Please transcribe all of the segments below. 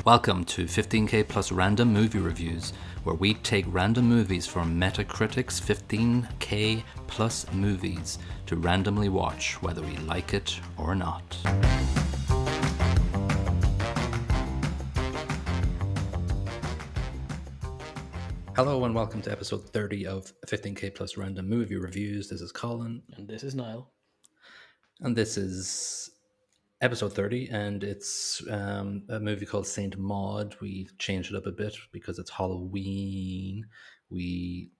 Welcome to 15K plus random movie reviews, where we take random movies from Metacritic's 15K plus movies to randomly watch whether we like it or not. Hello and welcome to episode 30 of 15K plus random movie reviews. This is Colin. And this is Niall. And this is episode 30, and it's a movie called Saint Maud. We changed it up a bit because it's Halloween. We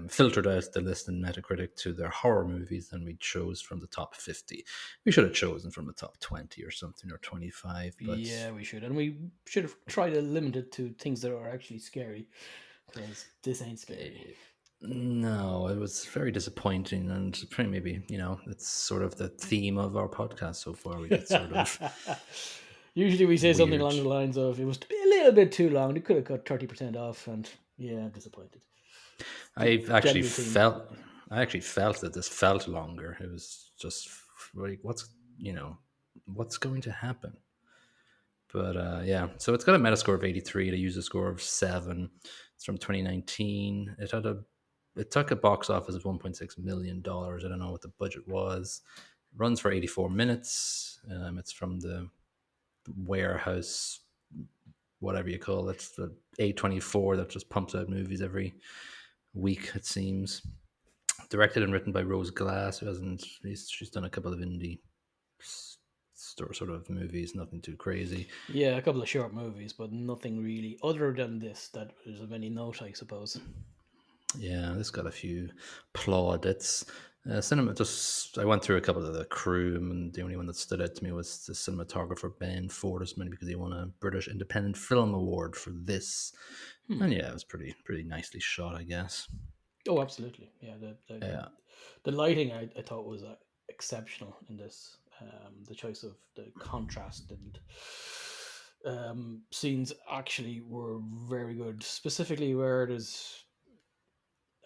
filtered out the list in Metacritic to their horror movies, and we chose from the top 50. We should have chosen from the top 20 or something, or 25. But yeah, we should. And we should have tried to limit it to things that are actually scary, because this ain't scary. No, it was very disappointing, and probably maybe, it's sort of the theme of our podcast so far. We get sort of Usually we say something weird. along the lines of, it was a little bit too long, it could have cut 30% off, and yeah, I'm disappointed. I actually felt that this felt longer. It was just like, what's going to happen? But yeah, so it's got a Metascore of 83, a user score of 7. It's from 2019. It took a box office of $1.6 million. I don't know what the budget was. It runs for 84 minutes. It's from the warehouse, whatever you call it, the A24 that just pumps out movies every week, it seems. Directed and written by Rose Glass, she's done a couple of indie sort of movies, nothing too crazy. Yeah, a couple of short movies, but nothing really other than this that is of any note, I suppose. Yeah, this got a few plaudits. Cinema. I went through a couple of the crew, and the only one that stood out to me was the cinematographer Ben Fortisman, because he won a British Independent Film Award for this. And yeah, it was pretty nicely shot, I guess. Oh, absolutely. Yeah, the lighting I thought was exceptional in this. The choice of the contrast and scenes actually were very good. Specifically where there's,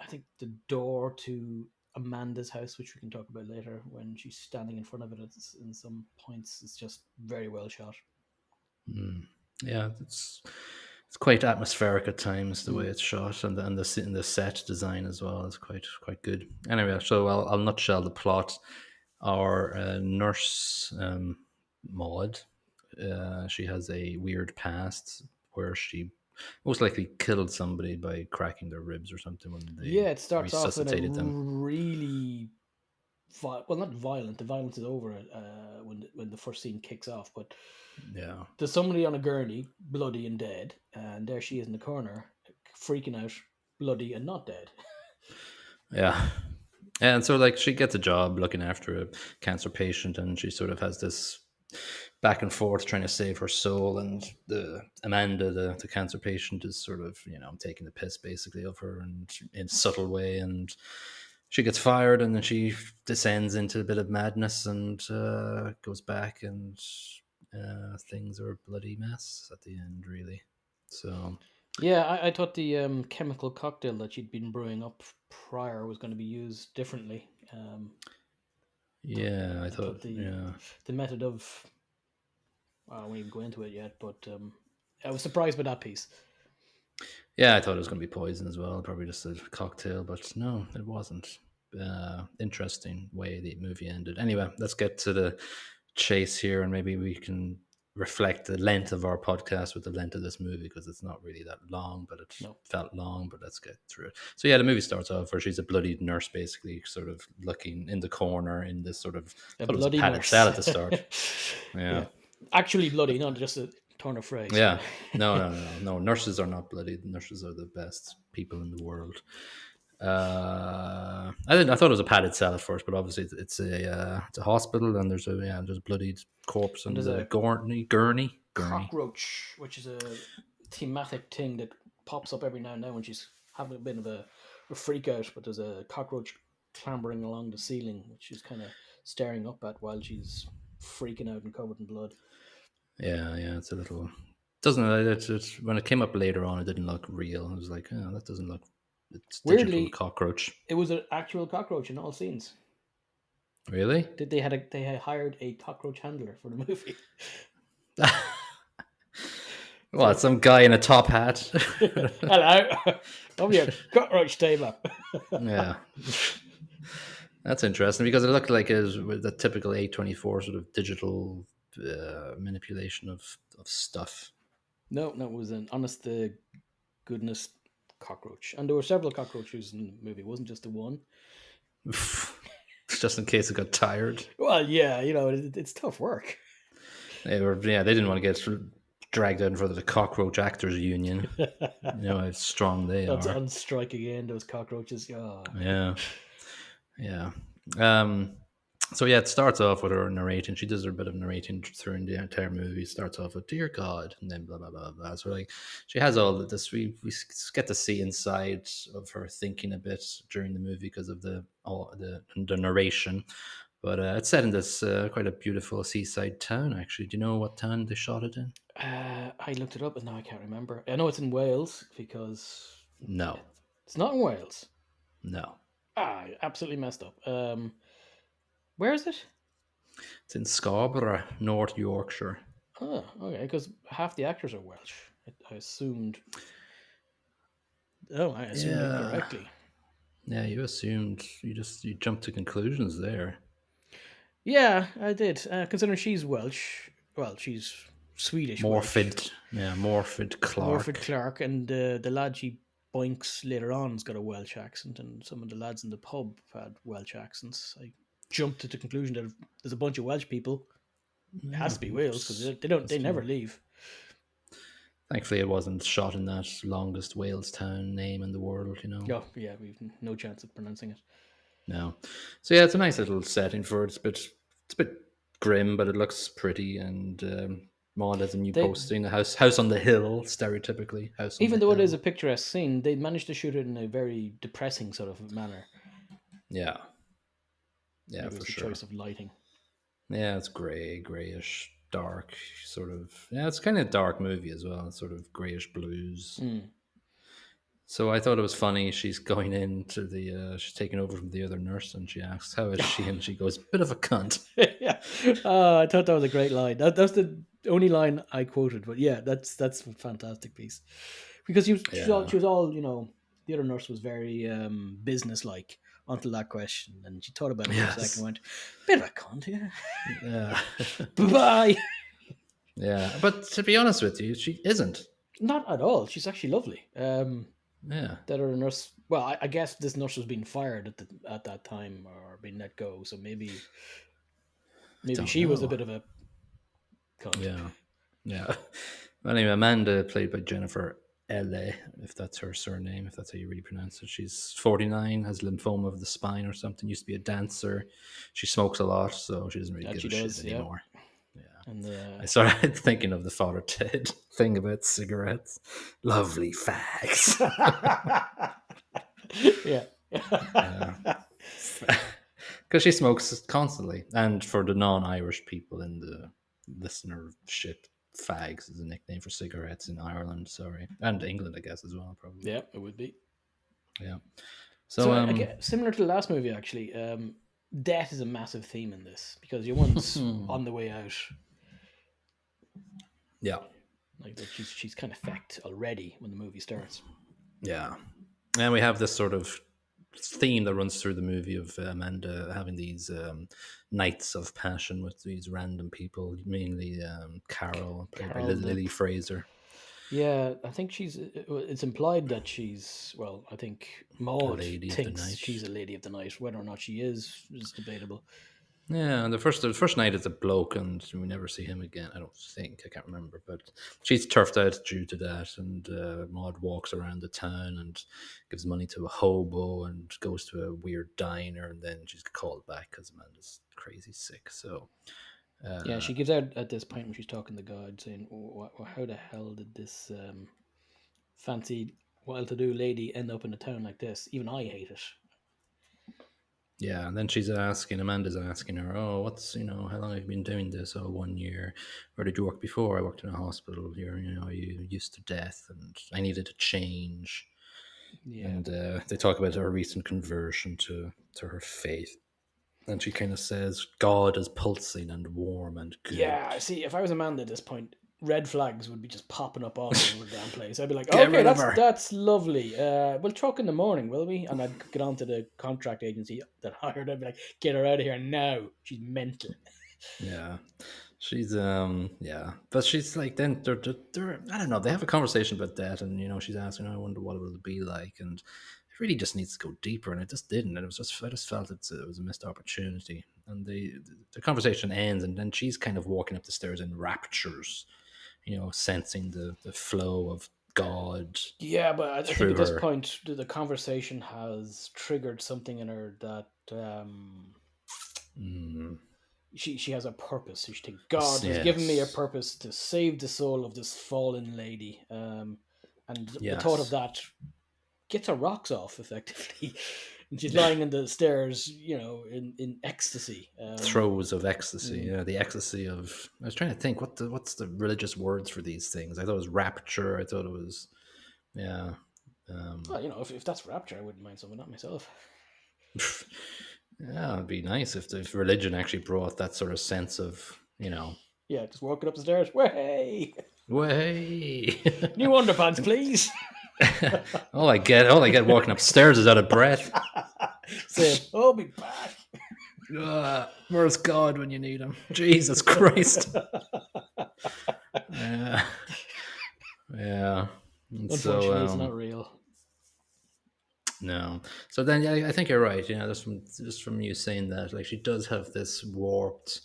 I think, the door to Amanda's house, which we can talk about later, when she's standing in front of it in some points, it's just very well shot. Yeah, it's quite atmospheric at times, the way it's shot, and the set design as well is quite good. Anyway, so I'll nutshell the plot. Our nurse, Maud, she has a weird past where she most likely killed somebody by cracking their ribs or something when they Yeah, it starts off in a resuscitated them. really not violent. The violence is over when the first scene kicks off. But Yeah, there's somebody on a gurney, bloody and dead, and there she is in the corner, freaking out, bloody and not dead. yeah. And so, like, she gets a job looking after a cancer patient, and she sort of has this back and forth trying to save her soul. And Amanda, the cancer patient, is sort of, taking the piss basically of her, and in a subtle way. And she gets fired, and then she descends into a bit of madness and goes back, and things are a bloody mess at the end, really. So Yeah, I thought the chemical cocktail that she'd been brewing up prior was going to be used differently. yeah, I thought thought, yeah. the method of, I won't even go into it yet, but I was surprised by that piece. Yeah, I thought it was going to be poison as well, probably just a cocktail, but no, it wasn't. Interesting way the movie ended. Anyway, let's get to the chase here, and maybe we can reflect the length of our podcast with the length of this movie, because it's not really that long, but it felt long. But let's get through it. So yeah, the movie starts off where she's a bloodied nurse, basically, sort of looking in the corner in this sort of, I thought it was a padded cell at the start. Yeah. Actually bloody, not just a turn of phrase. Yeah, no. Nurses are not bloody. Nurses are the best people in the world. I thought it was a padded cell at first, but obviously it's a hospital, and there's a bloodied corpse and a gurney cockroach, which is a thematic thing that pops up every now and then when she's having a bit of a freak out. But there's a cockroach clambering along the ceiling, which she's kind of staring up at while she's freaking out and covered in blood. Yeah, it's a little. Doesn't when it came up later on, it didn't look real. It was like, oh, that doesn't look. It's weirdly digital cockroach. It was an actual cockroach in all scenes. Really? They had hired a cockroach handler for the movie. What, some guy in a top hat? Hello, I'm your cockroach tamer. Yeah. That's interesting because it looked like it was with the typical A24 sort of digital manipulation of stuff. No, it was an honest to goodness cockroach, and there were several cockroaches in the movie. It wasn't just the one. Just in case it got tired. Well, yeah, it's tough work. They didn't want to get dragged out in front of the Cockroach Actors Union. You know how strong they That's are. on strike again. Those cockroaches. Oh. Yeah. So yeah, it starts off with her narrating. She does her bit of narrating through the entire movie. It starts off with "Dear God," and then blah blah blah blah. So like, she has all of this. We get to see inside of her thinking a bit during the movie because of the narration. But it's set in this quite a beautiful seaside town. Actually, do you know what town they shot it in? I looked it up, and now I can't remember. I know it's in Wales because No, it's not in Wales. no, I absolutely messed up. Where is it? it's in Scarborough, North Yorkshire. Oh, okay. Because half the actors are Welsh. I assumed. Oh, I assumed incorrectly. Yeah, you assumed you jumped to conclusions there. Yeah, I did. Considering she's Welsh. Well, she's Swedish. Morfydd, Morfydd Clark. Morfydd Clark, and the lad she boinks later on has got a Welsh accent, and some of the lads in the pub had Welsh accents. I jumped to the conclusion that if there's a bunch of Welsh people, it has to be Wales because they never leave. Thankfully, it wasn't shot in that longest Wales town name in the world, you know. Oh, yeah, we've no chance of pronouncing it. No. So yeah, it's a nice little setting for it. It's a bit grim, but it looks pretty. And Maud has a new posting, a house on the hill, stereotypically house. Even though it is a picturesque scene, they managed to shoot it in a very depressing sort of manner. Yeah, for the sure. Choice of lighting. Yeah, it's grayish, dark, sort of. Yeah, it's kind of a dark movie as well. It's sort of grayish blues. So I thought it was funny. She's going into she's taking over from the other nurse, and she asks, "How is she?" And she goes, "Bit of a cunt." Yeah, I thought that was a great line. That's the only line I quoted, but yeah, that's a fantastic piece because she was all the other nurse was very businesslike until that question, and she thought about it for a second, and went, "Bit of a cunt, yeah." Bye. Yeah, but to be honest with you, she isn't. Not at all. She's actually lovely. Yeah. That other nurse. Well, I guess this nurse was being fired at that time or being let go. So maybe she was a bit of a cunt. Yeah. Anyway, Amanda, played by Jennifer L.A., if that's her surname, if that's how you really pronounce it. She's 49, has lymphoma of the spine or something. Used to be a dancer. She smokes a lot, so she doesn't really give a shit anymore. Yeah. And I started thinking of the Father Ted thing about cigarettes. Lovely fags. Yeah. Because she smokes constantly. And for the non-Irish people in the listenership, fags is a nickname for cigarettes in Ireland, and England, I guess, as well, probably. Yeah, it would be. Yeah. So again, similar to the last movie, actually, death is a massive theme in this because you're once on the way out. Yeah. Like she's kind of fecked already when the movie starts. Yeah. And we have this sort of theme that runs through the movie of Amanda having these nights of passion with these random people, mainly Carol, played by Lily Fraser. Yeah, I think it's implied that she's, well, I think Maud thinks she's a lady of the night. Whether or not she is debatable. Yeah, and the first night is a bloke, and we never see him again. I don't think, I can't remember, but she's turfed out due to that. And Maud walks around the town and gives money to a hobo and goes to a weird diner, and then she's called back because Amanda's crazy sick. So yeah, she gives out at this point when she's talking to God, saying, "How the hell did this fancy, well-to-do lady end up in a town like this? Even I hate it." Yeah, and then Amanda's asking her, "Oh, how long have you been doing this? Oh, 1 year. Where did you work before? I worked in a hospital. You're used to death, and I needed a change." Yeah. And they talk about her recent conversion to her faith. And she kind of says, "God is pulsing and warm and good." Yeah, see, if I was Amanda at this point, red flags would be just popping up all over the damn place. I'd be like, Get okay, rid of her. that's lovely. We'll talk in the morning, will we? And I'd get on to the contract agency that hired her. I'd be like, get her out of here now. She's mental. Yeah. She's yeah, but she's like, then they're I don't know, they have a conversation about that, and she's asking, I wonder what it will be like, and it really just needs to go deeper, and it just didn't, and I just felt it was a missed opportunity, and the conversation ends, and then she's kind of walking up the stairs in raptures, sensing the flow of God Yeah, but I think through at this her. point the conversation has triggered something in her that Mm, she has a purpose. She thinks God has given me a yes, purpose to save the soul of this fallen lady. And the thought of yes. that gets her rocks off effectively. And she's lying in the stairs, in ecstasy. Throes of ecstasy. Mm. Yeah, the ecstasy of. I was trying to think what's the religious words for these things. I thought it was rapture. I thought it was yeah. Um, Well, if that's rapture, I wouldn't mind some of that myself. yeah, it'd be nice if religion actually brought that sort of sense of Yeah, just walking up the stairs. Way, way. new underpants, please. all I get walking upstairs is out of breath. Saying, "I'll be back." Where's God when you need him? Jesus Christ. Yeah, yeah. And so Unfortunately, it's not real. no. So then, yeah, I think you're right. Just from you saying that, like she does have this warped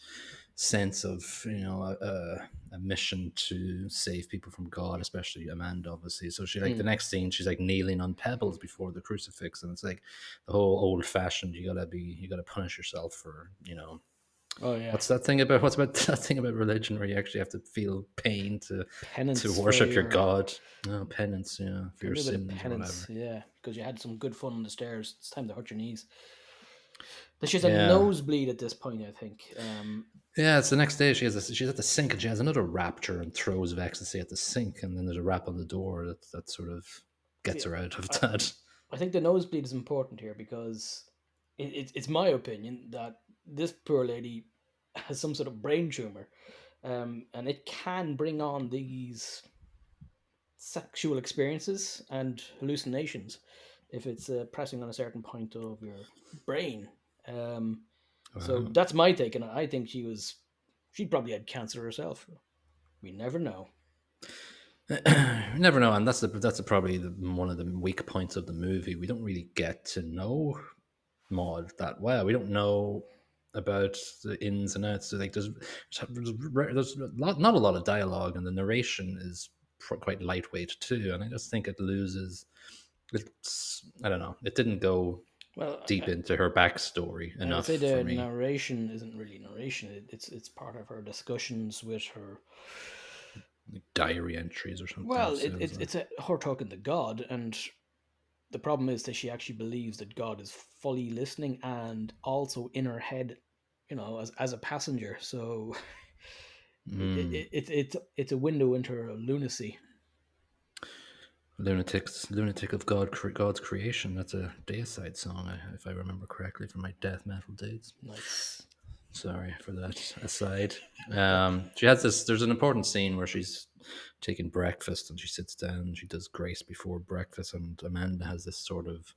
sense of a mission to save people from God, especially Amanda, obviously. So she like the next scene, she's like kneeling on pebbles before the crucifix, and it's like the whole old fashioned. You gotta punish yourself for Oh yeah, what's about that thing about religion where you actually have to feel pain to penance for worship your your God? No penance, for a your little bit of sins or penance, whatever. yeah, because you had some good fun on the stairs. It's time to hurt your knees. But she's a Yeah. nosebleed at this point, I think. Yeah, it's the next day. She's at the sink and she has another rapture and throes of ecstasy at the sink, and then there's a rap on the door that sort of gets See, her out of I, that. I think the nosebleed is important here because it's my opinion that this poor lady has some sort of brain tumor, and it can bring on these sexual experiences and hallucinations if it's pressing on a certain point of your brain. Um, so Wow. that's my take, and I think she probably had cancer herself. We never know. You never know, and that's probably one of the weak points of the movie. We don't really get to know Maud that well. We don't know about the ins and outs. So, like there's not a lot of dialogue, and the narration is quite lightweight too. And I just think it loses. I don't know. It didn't go Well, deep into her backstory I would enough say for the me. narration isn't really narration. It's part of her discussions with her. Like diary entries or something. It Well, sounds like. it's her talking to God, and the problem is that she actually believes that God is fully listening and also in her head, as a passenger. So Mm. it's a window into her lunacy. Lunatic of God's creation. That's a Deicide song, if I remember correctly, from my death metal days. Nice. Sorry for that aside. She has this. There's an important scene where she's taking breakfast and she sits down. She does grace before breakfast, and Amanda has this sort of,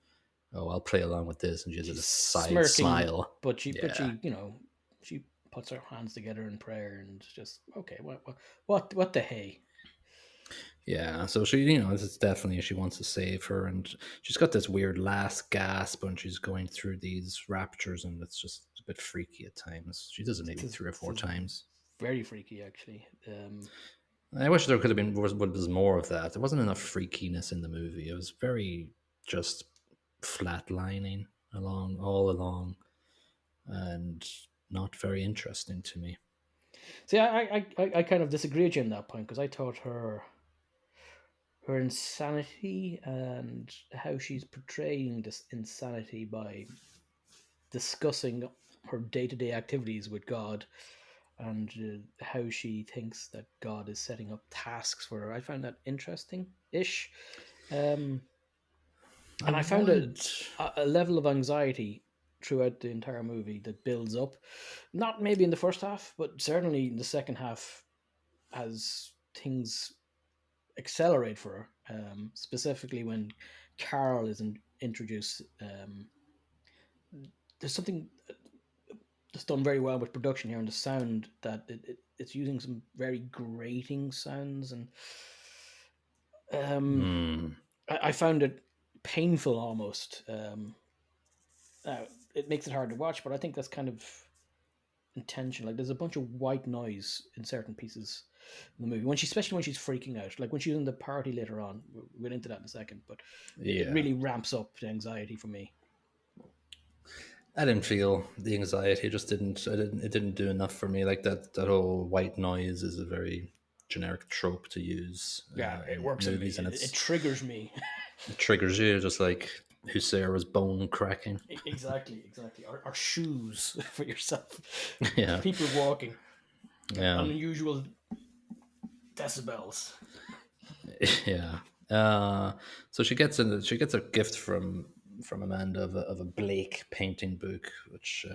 "Oh, I'll play along with this," and she has She's this side smirking, smile. but she but Yeah, she puts her hands together in prayer and just okay. What the hey? yeah. So she, it's definitely she wants to save her, and she's got this weird last gasp when she's going through these raptures, and it's just a bit freaky at times. She does it maybe three or This four is times. very freaky, actually. I wish there could have been was more of that. There wasn't enough freakiness in the movie. It was very just flatlining all along, and not very interesting to me. See, I kind of disagree with you on that point because I thought her insanity and how she's portraying this insanity by discussing her day to day activities with God and how she thinks that God is setting up tasks for her. I found that interesting ish. Um, I and I found would. a level of anxiety throughout the entire movie that builds up. Not maybe in the first half, but certainly in the second half as things accelerate for her, specifically when Carol is introduced. There's something that's done very well with production here and the sound, that it's using some very grating sounds, and Mm. I found it painful almost. It makes it hard to watch, but I think that's kind of intentional. Like there's a bunch of white noise in certain pieces in the movie when especially when she's freaking out, like when she's in the party later on. We'll get into that in a second, but it Yeah. really ramps up the anxiety for me. I didn't feel the anxiety. It just didn't. It didn't do enough for me. Like that whole white noise is a very generic trope to use Yeah, it in works on me. movies, and It triggers me. it triggers you, just like Hussera's bone cracking. Exactly. Or shoes for yourself. Yeah, People walking at yeah, unusual decibels. yeah. So she gets a gift from Amanda of a Blake painting book, which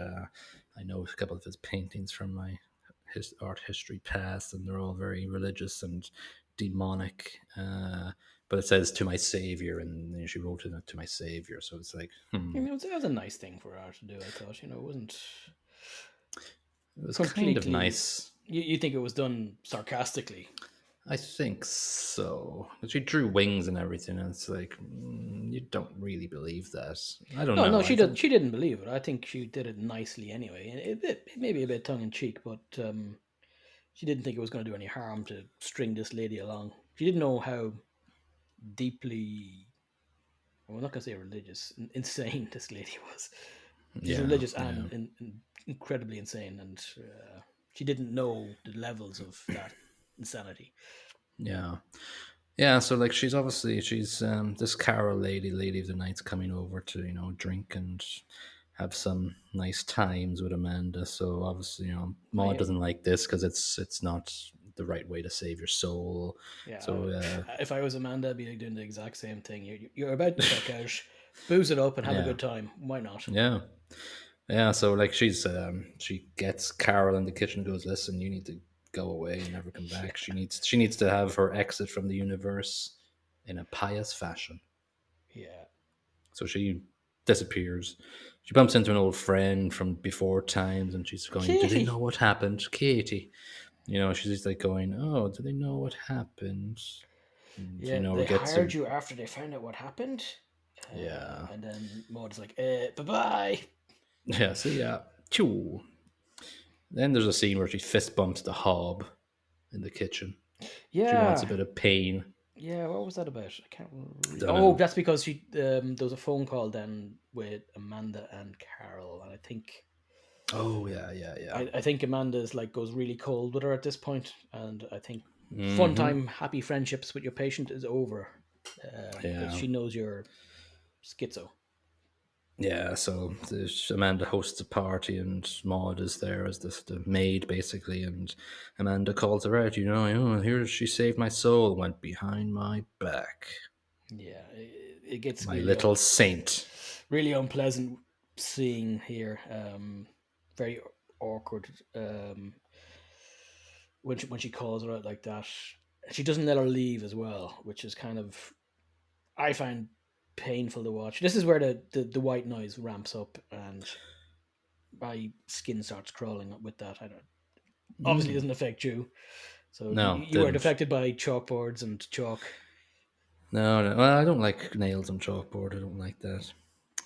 I know a couple of his paintings from my art history past, and they're all very religious and demonic. But it says "to my savior," and she wrote it to my savior. So it's like, I mean, it was a nice thing for her to do. I thought, it wasn't it was kind of completely. nice. You think it was done sarcastically? I think so. She drew wings and everything, and it's like you don't really believe that. I don't No, know. I she did. thought, She didn't believe it. I think she did it nicely anyway. It may be a bit tongue in cheek, but she didn't think it was going to do any harm to string this lady along. She didn't know how deeply, well, I'm not going to say religious, insane this lady was. She's yeah, religious yeah, and incredibly insane, and she didn't know the levels of that insanity. yeah, yeah. So like, she's this Carol lady of the night's coming over to drink and have some nice times with Amanda. So obviously, Maud I doesn't like this because it's not the right way to save your soul. Yeah, So if I was Amanda, I'd be like doing the exact same thing. You're about to check out, booze it up and have a yeah, good time. Why not? yeah. Yeah, so like she gets Carol in the kitchen and goes, "Listen, you need to go away and never come Yeah, back." She needs to have her exit from the universe in a pious fashion. yeah. So she disappears. She bumps into an old friend from before times, and she's going, "Do they know Katie. what happened, Katie?" She's just like going, "Oh, do they know what happened?" And Yeah, we they get hired to you after they found out what happened. yeah, And then Maud's like, bye bye. yeah. See, yeah, Choo. Then there's a scene where she fist bumps the hob in the kitchen. She wants a Yeah, bit of pain. yeah. What was that about? I can't. Don't Oh, know. that's because there was a phone call then with Amanda and Carol, and Oh yeah, yeah, yeah. I think Amanda's like goes really cold with her at this point, and I think fun Mm-hmm. time, happy friendships with your patient is over because Yeah, she knows you're schizo. yeah. So Amanda hosts a party, and Maud is there as the maid, basically. And Amanda calls her out. Oh, here she saved my soul. Went behind my back. Yeah, it gets My little saint. really unpleasant seeing here. Very awkward when she calls her out like that. She doesn't let her leave as well, which is kind of, I find, painful to watch. This is where the white noise ramps up and my skin starts crawling with that. I don't obviously doesn't affect you. So No, you weren't didn't. affected by chalkboards and chalk. No, no. Well, I don't like nails on chalkboard. I don't like that.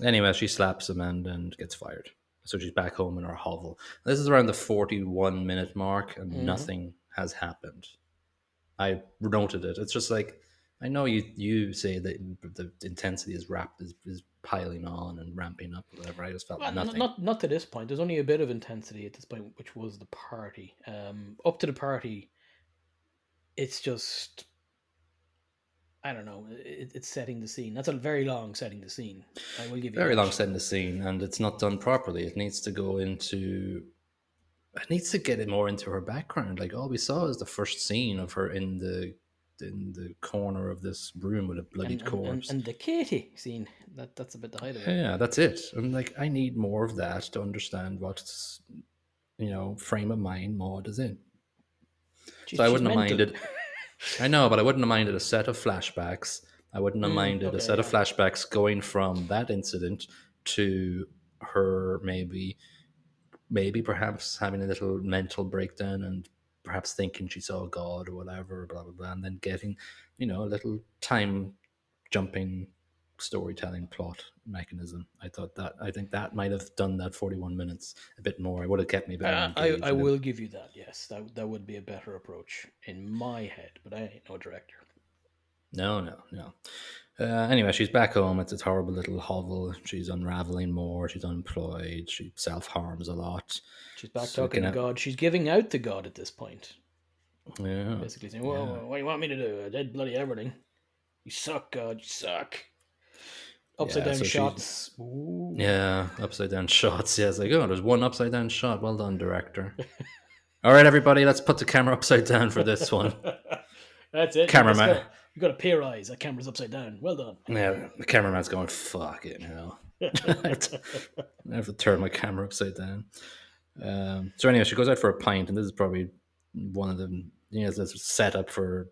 Anyway, she slaps Amanda and gets fired. So she's back home in her hovel. This is around the 41-minute mark, and Mm-hmm. nothing has happened. I noted it. It's just like, I know you say that the intensity is piling on and ramping up, or whatever. I just felt Well, nothing. not to this point. There's only a bit of intensity at this point, which was the party. Up to the party, it's just, I don't know. It's setting the scene. That's a very long setting the scene. I will give you Very long that. setting the scene, and it's not done properly. It needs to go into. It needs to get it more into her background. Like, all we saw is the first scene of her in the corner of this room with a bloodied corpse. And the Katie scene. That's a bit the height of it. Yeah, that's it. I'm like, I need more of that to understand what's frame of mind Maud is in. So I She's wouldn't have mental. minded. I know, but I wouldn't have minded a set of flashbacks. I wouldn't have minded a Okay, set of yeah. flashbacks going from that incident to her maybe perhaps having a little mental breakdown and perhaps thinking she saw God or whatever, blah blah blah, and then getting, a little time jumping storytelling plot mechanism. I think that might have done that 41 minutes a bit more. It would have kept me a bit more I engaged. will give you that. Yes, that would be a better approach in my head, but I ain't no director. No, no, no. Anyway, she's back home. It's a horrible little hovel. She's unraveling more. She's unemployed. She self harms a lot. She's back So talking to God. She's giving out to God at this point. yeah, Basically saying, yeah, well, what do you want me to do? I did bloody everything. You suck, God. You suck. Upside yeah. down So she, shots. Ooh. yeah, upside down shots. Yeah, it's like, oh, there's one upside down shot. Well done, director. All right, everybody, let's put the camera upside down for this one. That's it. Cameraman. You got a pair eyes. That camera's upside down. Well done. Yeah, the cameraman's going, fuck it, I have to turn my camera upside down. So anyway, she goes out for a pint, and this is probably one of the, this uh,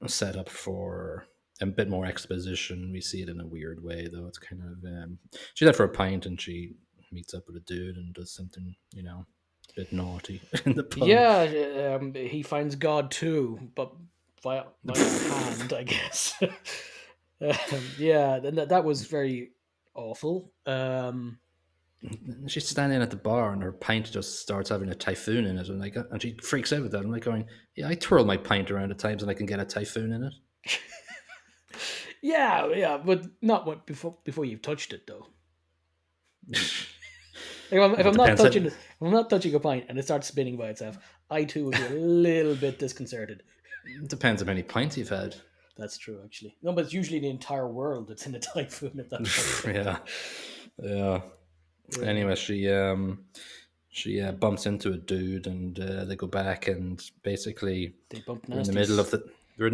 set up for a bit more exposition. We see it in a weird way, though. It's kind of she's out for a pint, and she meets up with a dude and does something, a bit naughty in the pub. Yeah, he finds God too, but via hand, I guess. Yeah, that was very awful. She's standing at the bar, and her pint just starts having a typhoon in it, and she freaks out with that. I'm like going, yeah, I twirl my pint around at times, and I can get a typhoon in it. Yeah, but not what before you've touched it though. If I'm not touching a pint and it starts spinning by itself, I too would be a little bit disconcerted. It depends how many pints you've had. That's true, actually. No, but it's usually the entire world that's in a typhoon at that point. Yeah. Anyway, she bumps into a dude, and they go back, and basically They bump they're in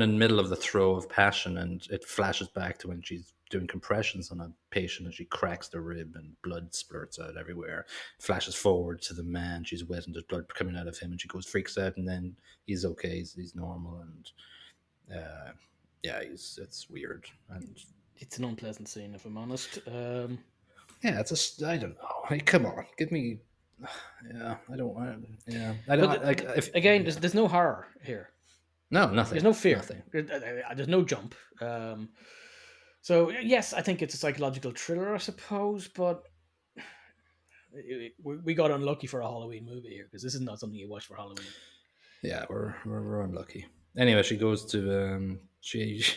the middle of the throw of passion, and it flashes back to when she's doing compressions on a patient, and she cracks the rib, and blood splurts out everywhere. Flashes forward to the man. She's wet, and there's blood coming out of him, and she freaks out, and then he's okay. He's normal, and yeah, it's weird, and it's an unpleasant scene, if I'm honest. Yeah, I don't know. Like, come on, give me. Yeah, I don't want. Yeah, I don't like. There's no horror here. No, nothing. There's no fear. Nothing. There's no jump. So yes, I think it's a psychological thriller, I suppose, but we got unlucky for a Halloween movie here, because this is not something you watch for Halloween. Yeah, we're unlucky. Anyway, she goes to she's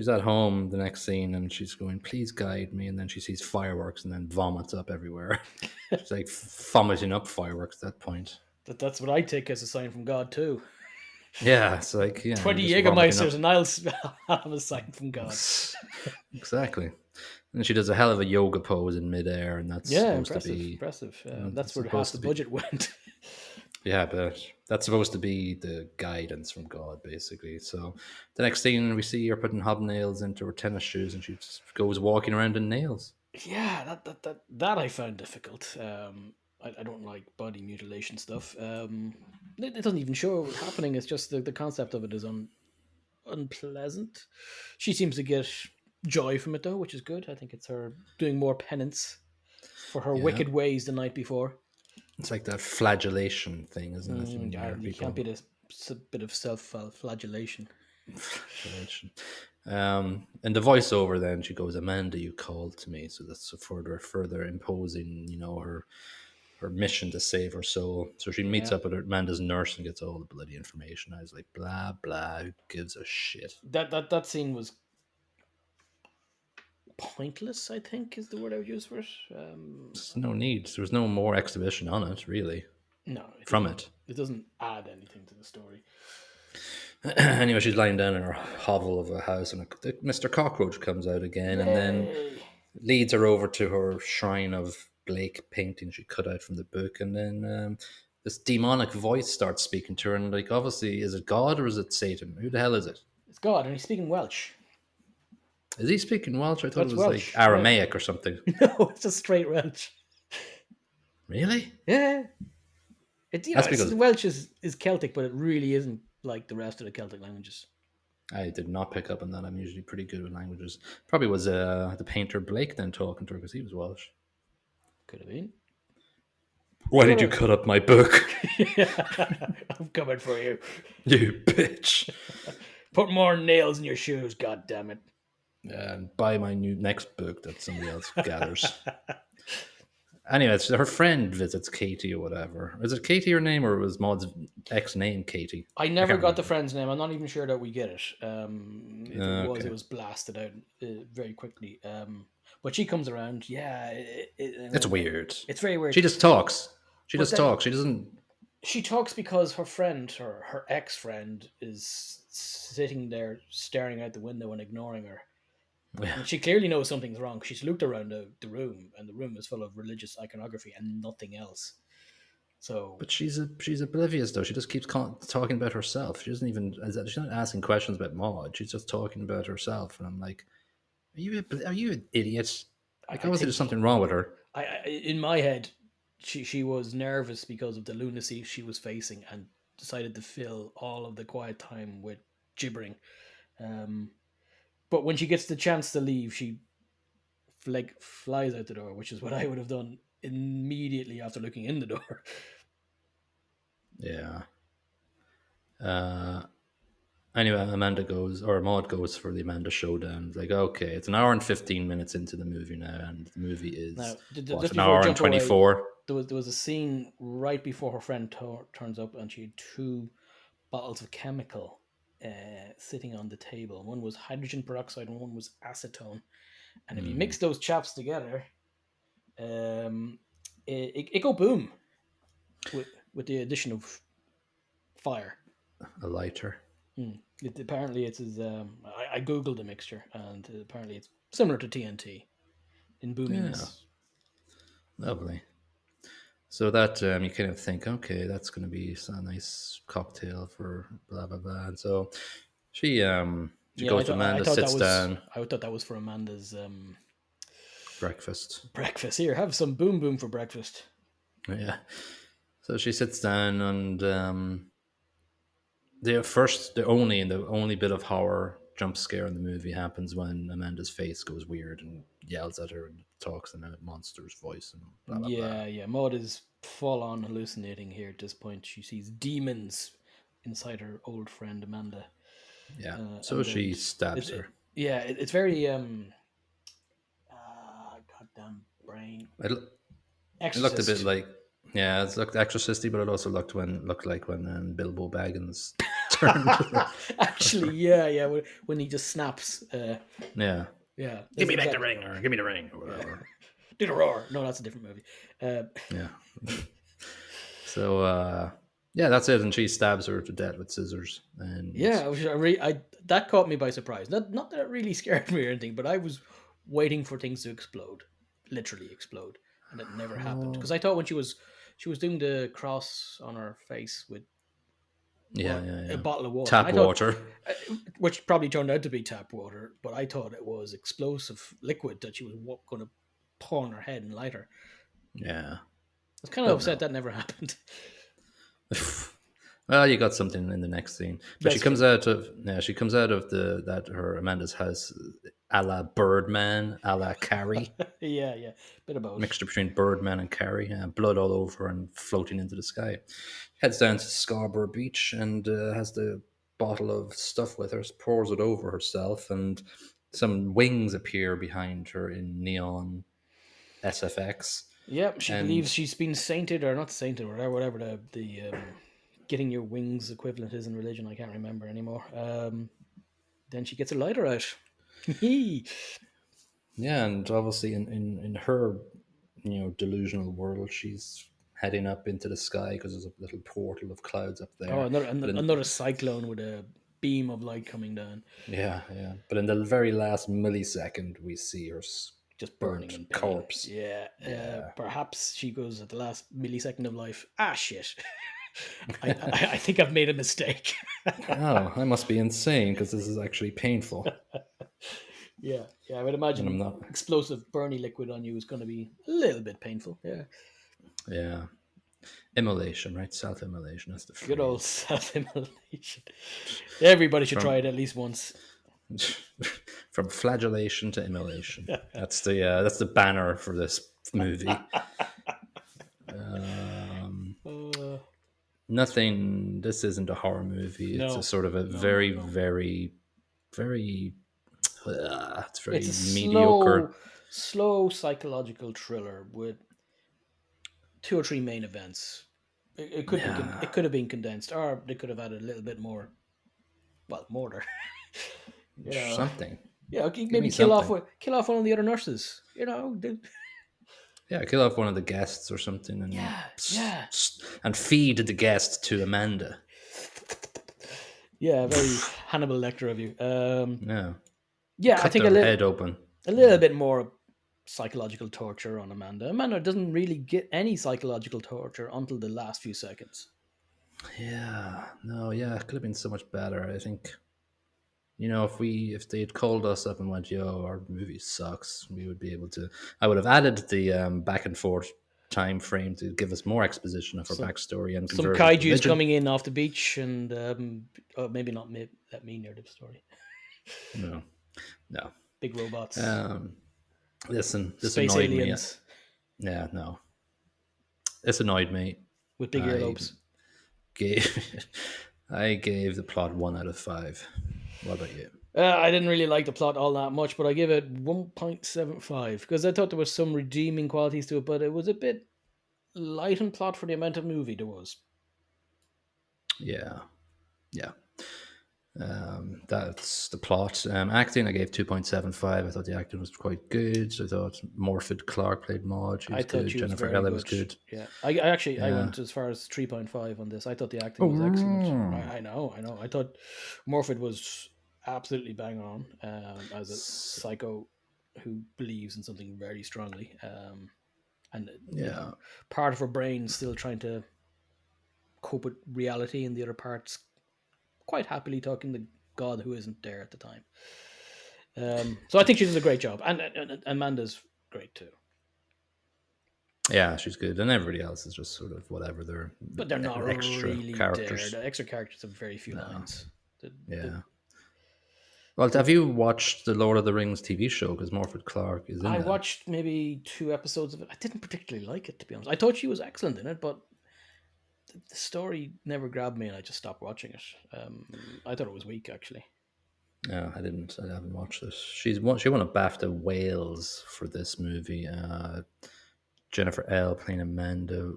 at home the next scene, and she's going, please guide me, and then she sees fireworks and then vomits up everywhere. She's like vomiting up fireworks at that point. That's what I take as a sign from God too. Yeah, it's like 20 Jägermeisters and I'll have a sign from God. Exactly. And she does a hell of a yoga pose in midair, and that's supposed to be impressive. That's where half the budget went. Yeah, but that's supposed to be the guidance from God, basically. So the next scene, we see her putting hobnails into her tennis shoes, and she just goes walking around in nails. Yeah, that I found difficult. I don't like body mutilation stuff. It doesn't even show what's happening. It's just the concept of it is unpleasant. She seems to get joy from it, though, which is good. I think it's her doing more penance for her wicked ways the night before. It's like that flagellation thing, isn't it? You can't be a bit of self-flagellation. And the voiceover, then she goes, Amanda, you called to me. So that's further imposing, her mission to save her soul. So she meets up with Amanda's nurse and gets all the bloody information. I was like, blah, blah, who gives a shit? That scene was pointless, I think, is the word I would use for it. There's no need. There was no more exhibition on it, really. No. It doesn't add anything to the story. Anyway, she's lying down in her hovel of a house, and Mr. Cockroach comes out again. Yay. And then leads her over to her shrine of Blake painting she cut out from the book. And then this demonic voice starts speaking to her, and obviously, is it God or is it Satan? Who the hell is it? It's God, and he's speaking Welsh. Is he speaking Welsh? I thought it was Welsh. Like Aramaic or something. No, it's just straight Welsh. Really? Yeah. Welsh is Celtic, but it really isn't like the rest of the Celtic languages. I did not pick up on that. I'm usually pretty good with languages. Probably was the painter Blake then talking to her because he was Welsh. Could have been. Why did you cut up my book? I'm coming for you. You bitch. Put more nails in your shoes, god damn it. And buy my next book that somebody else gathers. Anyway, it's her friend visits Katie or whatever. Is it Katie her name, or was Maud's ex name Katie? I never can't got the remember. friend's name. I'm not even sure that we get it. If Okay. it was blasted out very quickly. But she comes around. Yeah, It's weird. it's very weird. She just talks. She But just then talks. She doesn't. she talks because her friend, her ex friend, is sitting there staring out the window and ignoring her. Yeah. And she clearly knows something's wrong. She's looked around the room, and the room is full of religious iconography and nothing else. So, But she's oblivious though. She just keeps talking about herself. She doesn't even. She's not asking questions about Maud. She's just talking about herself. And I'm like, are you an idiot? Like, I obviously there's think something wrong with her. in my head, she was nervous because of the lunacy she was facing and decided to fill all of the quiet time with gibbering. But when she gets the chance to leave, she flies out the door, which is what I would have done immediately after looking in the door. Yeah. Anyway, Amanda goes, or Maud goes for the Amanda showdown. It's like, okay, it's an hour and 15 minutes into the movie now, and the movie is Now, what, just an before we hour and jump away, 24. there was a scene right before her friend turns up, and she had two bottles of chemical sitting on the table. One was hydrogen peroxide, and one was acetone. And if you mix those chaps together, it go boom with the addition of fire. A lighter. Apparently, it's I googled the mixture, and apparently it's similar to TNT in boominess. Yeah. Lovely. So that you kind of think, okay, that's going to be a nice cocktail for blah blah blah. And so she Yeah, goes to Amanda, sits down, I thought that was for Amanda's breakfast. breakfast. Here, have some boom boom for breakfast. Yeah. So she sits down, and the only bit of horror jump scare in the movie happens when Amanda's face goes weird and yells at her and talks in a monster's voice and blah blah blah. Yeah. Maud is full on hallucinating here at this point. She sees demons inside her old friend Amanda. Yeah. So she stabs her. It's very goddamn brain. It looked a bit like, yeah, it looked exorcisty, but it also looked like when Bilbo Baggins turned. Actually, yeah. When he just snaps. Yeah. Yeah. Give me back the ring, or give me the ring, or whatever. Do the roar. No, that's a different movie. Yeah. So yeah, that's it, and she stabs her to death with scissors. And yeah, that caught me by surprise. Not that it really scared me or anything, but I was waiting for things to explode, literally explode, and it never happened. Because I thought when she was doing the cross on her face with a bottle of water, tap water, which probably turned out to be tap water, but I thought it was explosive liquid that she was going to pour on her head and light her. Yeah, I was kind of upset that never happened. Well, you got something in the next scene, but she comes out of Amanda's house, a la Birdman, a la Carrie. yeah, bit of both. Mixture between Birdman and Carrie, blood all over and floating into the sky. Heads down to Scarborough Beach and has the bottle of stuff with her, pours it over herself, and some wings appear behind her in neon SFX. Yep, she believes she's been sainted, or not sainted, or whatever the getting your wings equivalent is in religion. I can't remember anymore. Then she gets a lighter out. Yeah, and obviously in her delusional world, she's heading up into the sky because there's a little portal of clouds up there. Oh, another cyclone with a beam of light coming down. Yeah. But in the very last millisecond, we see her just burning in pain. Corpse. Yeah. Perhaps she goes at the last millisecond of life. Shit. I think I've made a mistake. Oh, I must be insane because this is actually painful. Yeah. I would imagine explosive burny liquid on you is going to be a little bit painful. Yeah. Yeah. Immolation, right? Self-immolation. That's the Good old phrase. self-immolation. Everybody should try From it at least once. from flagellation to immolation. That's the banner for this movie. Uh, Nothing. This isn't a horror movie. It's a no, sort of a no, no, very, no. very, very. It's It's very a slow, mediocre. slow psychological thriller with 2 or 3 main events. It could be. Yeah, It could have been condensed, or they could have added a little bit more. Well, more there. You know. something. Yeah, Give maybe me something. kill off one of the other nurses. Yeah, kill off one of the guests or something, and Yeah, yeah, and feed the guest to Amanda. yeah. Very Hannibal Lecter of you. No, Yeah, I cut think their head open. a little bit more psychological torture on Amanda. Amanda doesn't really get any psychological torture until the last few seconds. Yeah, no, yeah, it could have been so much better. I think, if they had called us up and went, "Yo, our movie sucks," we would be able to. I would have added the back and forth time frame to give us more exposition of her Some backstory and some conversion to kaiju's religion. coming in off the beach, and maybe not. Let me near the story. No, no. Big robots, Um, Listen, this space annoyed me. aliens Yeah, no, this annoyed me. with big I earlobes. gave I gave the plot 1 out of 5. What about you? I didn't really like the plot all that much, but I give it 1.75 because I thought there was some redeeming qualities to it, but it was a bit light in plot for the amount of movie there was. Yeah, yeah. That's the plot. Acting, I gave 2.75. I thought the acting was quite good. I thought Morfydd Clark played Maud. She I was thought good. she was Jennifer very Ella was good. good. Yeah, I Yeah. went as far as 3.5 on this. I thought the acting was excellent. Oh, I know, I know. I thought Morford was absolutely bang on as a psycho who believes in something very strongly, and yeah. part of her brain still trying to cope with reality, and the other part's quite happily talking to God who isn't there at the time. So I think she does a great job, and Amanda's great too. Yeah, she's good. And everybody else is just sort of whatever. But they're not They're extra really there. characters. The extra characters have very few No. lines. Yeah. Well, have you watched the Lord of the Rings TV show? Because Morfydd Clark is in I that. watched maybe 2 episodes of it. I didn't particularly like it, to be honest. I thought she was excellent in it, but the story never grabbed me, and I just stopped watching it. I thought it was weak, actually. No, I didn't. I haven't watched it. She won a BAFTA Wales for this movie. Jennifer L. playing Amanda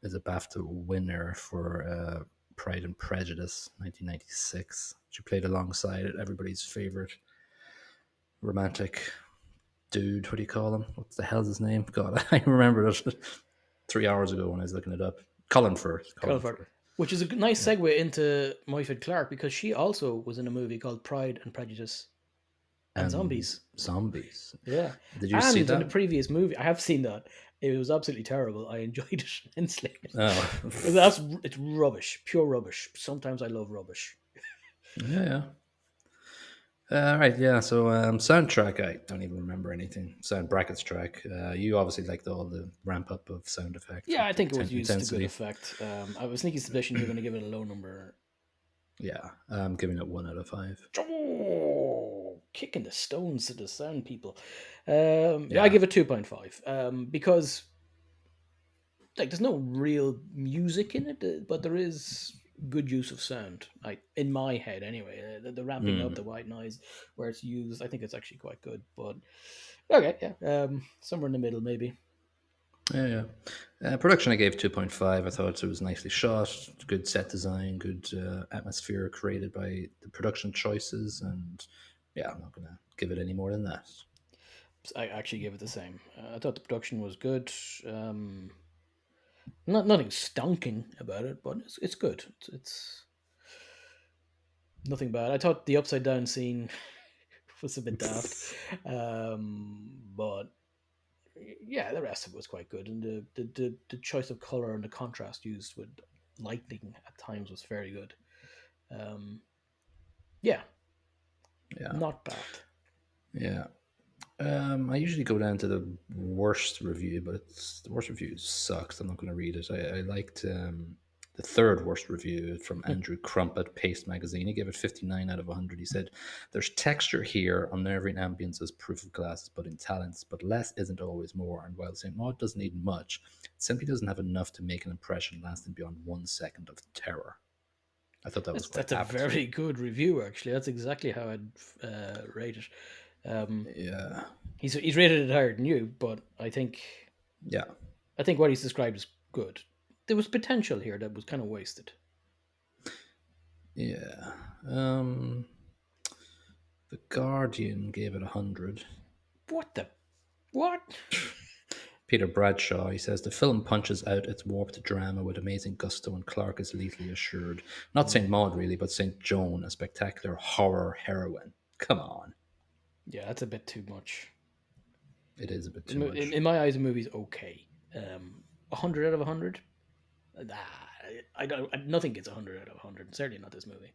is a BAFTA winner for Pride and Prejudice, 1996. She played alongside everybody's favorite romantic dude. What do you call him? What the hell's his name? God, I remember it 3 hours ago when I was looking it up. Colin Firth. Which is a nice segue into Morfydd Clark, because she also was in a movie called Pride and Prejudice and Zombies. Zombies. Yeah. Did you And see in the that? previous movie, I have seen that. It was absolutely terrible. I enjoyed it immensely. Oh, It's rubbish, pure rubbish. Sometimes I love rubbish. yeah. Right, yeah. So soundtrack, I don't even remember anything. Sound brackets track. You obviously liked all the ramp up of sound effects Yeah, with I the think it was used to good intensity. effect. I was thinking suspicion you're going to give it a low number. Yeah, I'm giving it 1 out of 5. Oh, kicking the stones to the sound people. Yeah. I give it 2.5 because there's no real music in it, but there is good use of sound. In my head anyway, the ramping up the white noise where it's used, I think it's actually quite good. But okay, yeah, somewhere in the middle maybe. Yeah. Production, I gave 2.5. I thought it was nicely shot, good set design, good atmosphere created by the production choices, and yeah, I'm not gonna give it any more than that. I actually gave it the same. I thought the production was good. Nothing stonking about it, but it's good. It's nothing bad. I thought the upside down scene was a bit daft, but yeah, the rest of it was quite good, and the choice of color and the contrast used with lightning at times was very good. Yeah, Yeah. not bad. Yeah. I usually go down to the worst review, but the worst review sucks. I'm not going to read it. I liked the third worst review from Andrew Crump at Paste Magazine. He gave it 59 out of 100. He said, "There's texture here, unnerving ambience as proof of glass is budding talents, but less isn't always more. And while St. Maud doesn't need much, it simply doesn't have enough to make an impression lasting beyond 1 second of terror." I thought that was quite That's a apt. very good review, actually. That's exactly how I'd rate it. Yeah. He's rated it higher than you, but Yeah. I think what he's described is good. There was potential here that was kind of wasted. Yeah. The Guardian gave it 100. What the what? Peter Bradshaw, he says, the film punches out its warped drama with amazing gusto, and Clark is lethally assured. Not St. Maud, really, but St. Joan, a spectacular horror heroine. Come on. Yeah, that's a bit too much. It is a bit too much. In my eyes, the movie's okay. 100 out of 100. Nothing gets 100 out of 100. Certainly not this movie.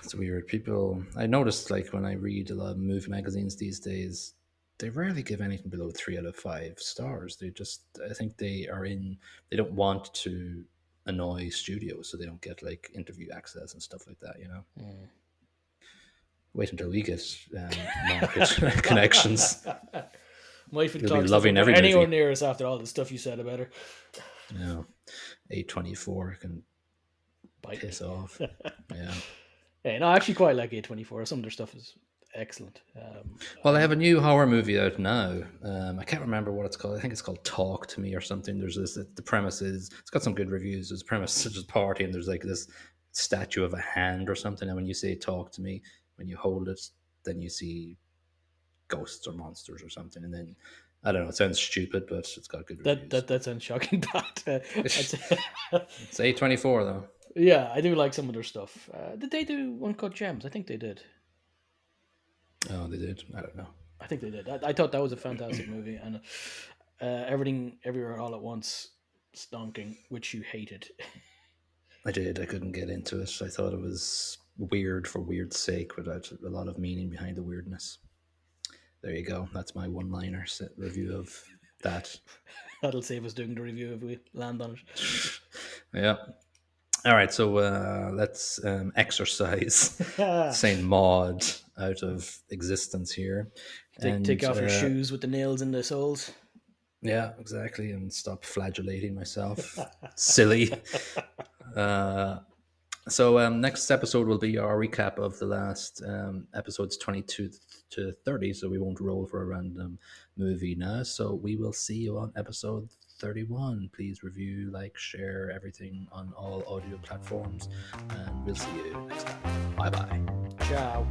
It's weird. People, I noticed, like, when I read a lot of movie magazines these days, they rarely give anything below 3 out of 5 stars. They just, I think they don't want to annoy studios, so they don't get, like, interview access and stuff like that, you know? Wait until we get market connections. Morfydd You'll Clark be loving every anywhere movie. near us after all the stuff you said about her. Yeah. A24 can Bite piss me. off. Yeah. Yeah, no, I actually quite like A24. Some of their stuff is excellent. Well, they have a new horror movie out now. I can't remember what it's called. I think it's called Talk to Me or something. There's this. The premise is it's got some good reviews. There's a premise such as party, and there's like this statue of a hand or something. And when you say "Talk to Me," when you hold it, then you see ghosts or monsters or something. And then I don't know. It sounds stupid, but it's got good reviews. That sounds shocking, but It's A24 though. yeah, I do like some of their stuff. Did they do Uncut Gems? I think they did. Oh, they did. I don't know. I think they did. I thought that was a fantastic movie, and Everything Everywhere All at Once, stonking, which you hated. I did. I couldn't get into it. I thought it was weird for weird's sake without a lot of meaning behind the weirdness. There you go. That's my one-liner review of that. That'll save us doing the review if we land on it. Yeah. All right. So let's exercise Saint Maud out of existence here. Take off your shoes with the nails in the soles. Yeah, exactly. And stop flagellating myself. Silly. So next episode will be our recap of the last episodes 22 to 30. So we won't roll for a random movie now. So we will see you on episode 31. Please review, like, share everything on all audio platforms. And we'll see you next time. Bye-bye. Ciao.